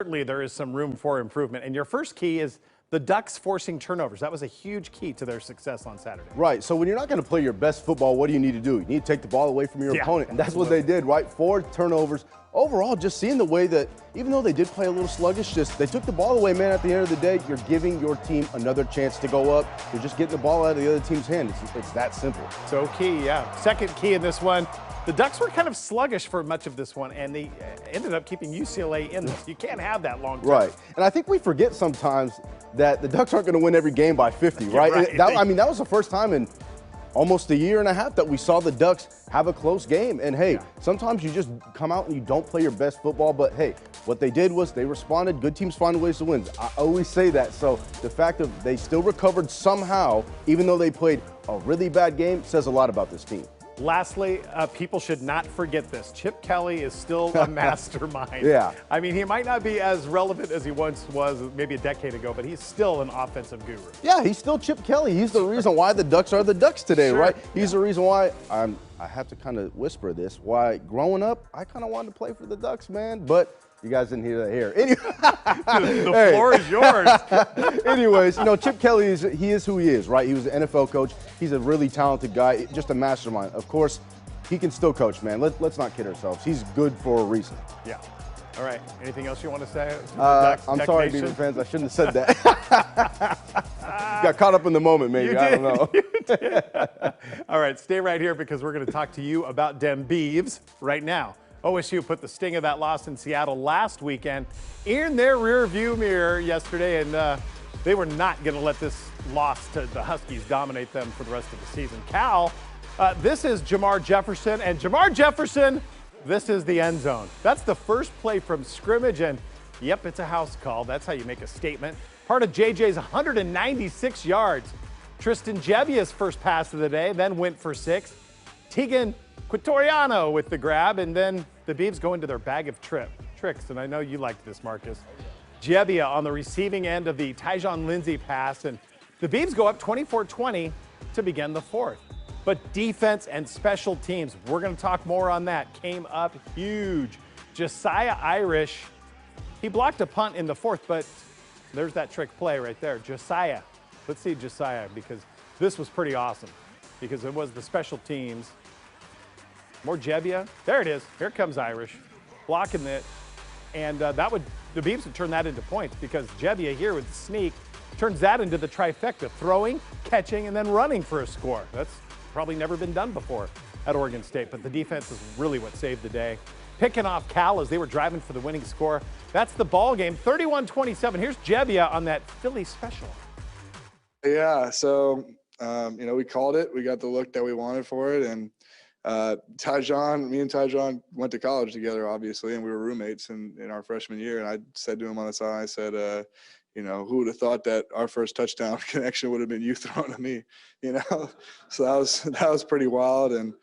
Certainly there is some room for improvement. And your first key is the Ducks forcing turnovers. That was a huge key to their success on Saturday. Right. So when you're not going to play your best football, what do you need to do? You need to take the ball away from your opponent. And that's what they did, right? 4 turnovers. Overall, just seeing the way that, even though they did play a little sluggish, just they took the ball away, man. At the end of the day, you're giving your team another chance to go up. You're just getting the ball out of the other team's hand. It's that simple. So key, yeah. Second key in this one. The Ducks were kind of sluggish for much of this one, and they ended up keeping UCLA in this. You can't have that long term. Right. And I think we forget sometimes that the Ducks aren't going to win every game by 50, right? Right. That was the first time in almost a year and a half that we saw the Ducks have a close game. And, hey, sometimes you just come out and you don't play your best football. But, hey, what they did was they responded. Good teams find ways to win. I always say that. So the fact that they still recovered somehow, even though they played a really bad game, says a lot about this team. Lastly, people should not forget this. Chip Kelly is still a mastermind. Yeah. I mean, he might not be as relevant as he once was maybe a decade ago, but he's still an offensive guru. Yeah, he's still Chip Kelly. He's the reason why the Ducks are the Ducks today, right? He's the reason why I have to kind of whisper this, why growing up, I kind of wanted to play for the Ducks, man, but you guys didn't hear that here. Anyway, the floor is yours. Anyways, Chip Kelly he is who he is, right? He was an NFL coach. He's a really talented guy, just a mastermind. Of course, he can still coach, man. Let's not kid ourselves. He's good for a reason. Yeah. All right. Anything else you want to say? I'm sorry, Beaver fans. I shouldn't have said that. Got caught up in the moment, maybe. I don't know. You did. All right. Stay right here because we're going to talk to you about dem Beavs right now. OSU put the sting of that loss in Seattle last weekend in their rearview mirror yesterday, and they were not going to let this loss to the Huskies dominate them for the rest of the season. Cal, this is Jamar Jefferson, and Jamar Jefferson, this is the end zone. That's the first play from scrimmage, and yep, it's a house call. That's how you make a statement. Part of JJ's 196 yards. Tristan Jebbia's first pass of the day, then went for 6. Tegan Quitoriano with the grab, and then the Beavs go into their bag of tricks, and I know you liked this, Marcus. Jebbia on the receiving end of the Tyjon Lindsey pass, and the Beavs go up 24-20 to begin the fourth. But defense and special teams, we're going to talk more on that, came up huge. Josiah Irish, he blocked a punt in the fourth, but there's that trick play right there. Josiah, let's see Josiah, because this was pretty awesome, because it was the special teams. More Jebbia. There it is. Here comes Irish, blocking it. And the Beavs would turn that into points because Jebbia here with the sneak turns that into the trifecta, throwing, catching, and then running for a score. That's probably never been done before at Oregon State, but the defense is really what saved the day. Picking off Cal as they were driving for the winning score. That's the ball game, 31-27. Here's Jebbia on that Philly special. Yeah, so, we called it. We got the look that we wanted for it, and me and Tyjon went to college together, obviously, and we were roommates in our freshman year. And I said to him on the side, I said, who would have thought that our first touchdown connection would have been you throwing to me, So that was pretty wild. And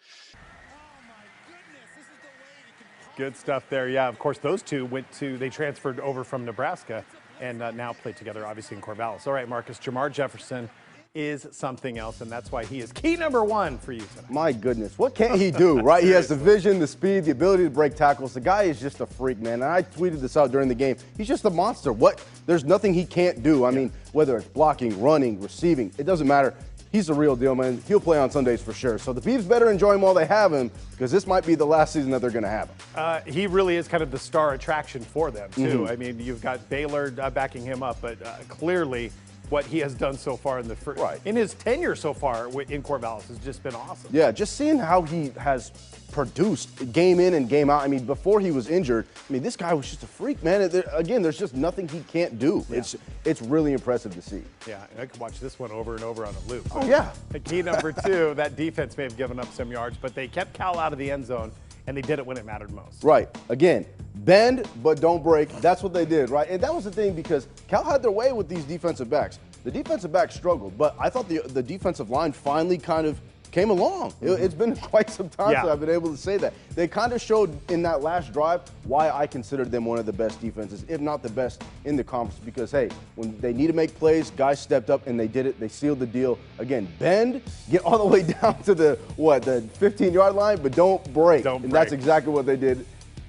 good stuff there. Yeah, of course, those two they transferred over from Nebraska and now play together, obviously, in Corvallis. All right, Marcus, Jamar Jefferson is something else, and that's why he is key number 1 for you tonight. My goodness, what can't he do, right? He has the vision, the speed, the ability to break tackles. The guy is just a freak, man. And I tweeted this out during the game. He's just a monster. There's nothing he can't do. I mean, whether it's blocking, running, receiving, it doesn't matter. He's the real deal, man. He'll play on Sundays for sure. So the Beavs better enjoy him while they have him, because this might be the last season that they're going to have him. He really is kind of the star attraction for them, too. I mean, you've got Baylor backing him up, but clearly what he has done so far in his tenure so far in Corvallis has just been awesome. Yeah, just seeing how he has produced game in and game out. I mean, before he was injured, this guy was just a freak, man. Again, there's just nothing he can't do. Yeah. It's really impressive to see. Yeah, and I could watch this one over and over on a loop. Oh, yeah. Key number 2, that defense may have given up some yards, but they kept Cal out of the end zone, and they did it when it mattered most. Right. Again, bend but don't break. That's what they did, right? And that was the thing, because Cal had their way with these defensive backs. The defensive backs struggled, but I thought the defensive line finally kind of came along. It's been quite some time since I've been able to say that. They kind of showed in that last drive why I considered them one of the best defenses, if not the best in the conference, because, hey, when they need to make plays, guys stepped up and they did it. They sealed the deal. Again, bend, get all the way down to the 15-yard line, but don't break. And that's exactly what they did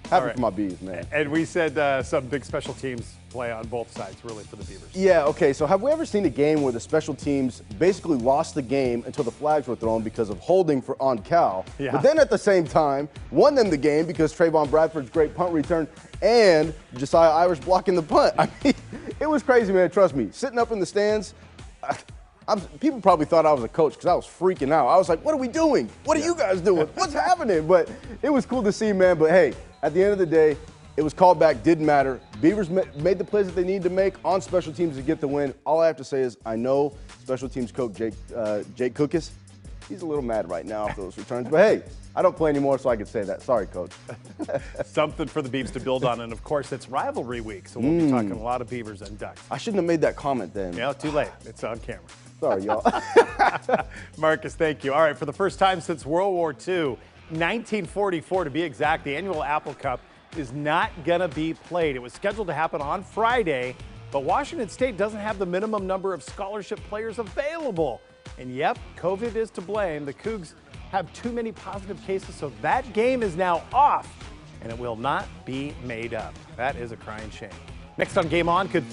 Happy for my Beavs, man. And we said some big special teams play on both sides, really, for the Beavers. Yeah, okay, so have we ever seen a game where the special teams basically lost the game until the flags were thrown because of holding on Cal, Yeah. but then at the same time won them the game because Trayvon Bradford's great punt return and Josiah Irish blocking the punt? I mean, it was crazy, man, trust me. Sitting up in the stands, people probably thought I was a coach because I was freaking out. I was like, what are we doing? What are you guys doing? What's happening? But it was cool to see, man. But hey, at the end of the day, it was called back, didn't matter. Beavers made the plays that they needed to make on special teams to get the win. All I have to say is I know special teams coach Jake Cookus, he's a little mad right now after those returns. But hey, I don't play anymore, so I can say that. Sorry, coach. Something for the Beavs to build on. And, of course, it's rivalry week, so we'll be talking a lot of Beavers and Ducks. I shouldn't have made that comment then. Yeah, too late. It's on camera. Sorry, y'all. Marcus, thank you. All right, for the first time since World War II, 1944 to be exact, the annual Apple Cup is not going to be played. It was scheduled to happen on Friday, but Washington State doesn't have the minimum number of scholarship players available. And yep, COVID is to blame. The Cougs have too many positive cases, so that game is now off, and it will not be made up. That is a crying shame. Next on Game On, could